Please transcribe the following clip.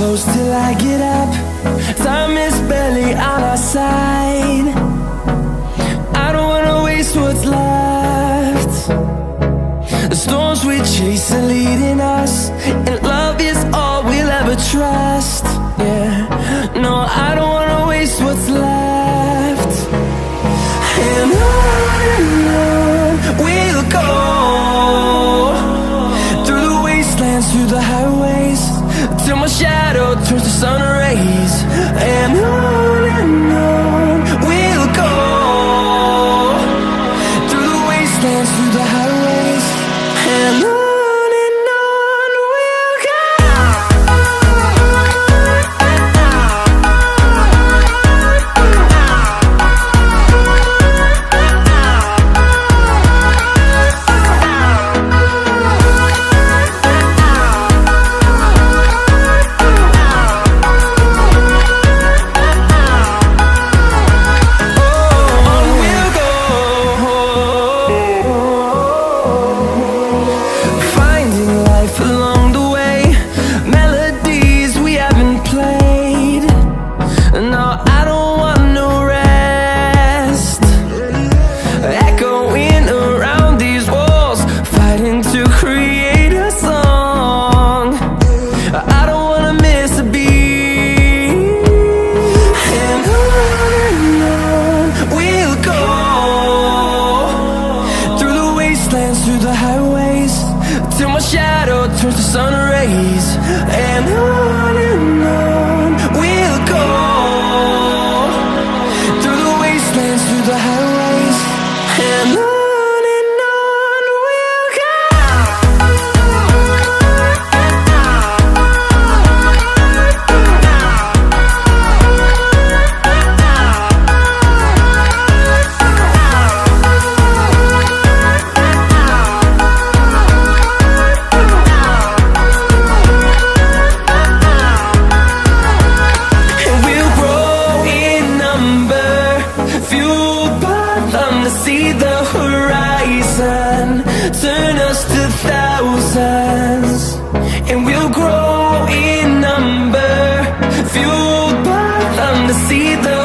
close till I get up. Time is barely on our side. I don't wanna waste what's left. The storms we chase are leading us, and love is all we'll ever trust. Yeah, no, I don't wanna waste what's left. And on we'll go, through the wastelands, through the highways, till my shadow turns to sun rays. And on we'll go, through the wastelands, through the highways, and on. Through the highways, till my shadow turns to sun rays. And on we'll go, through the wastelands, through the highways, and on. See the horizon, turn us to thousands, and we'll grow in number, fueled by them to see the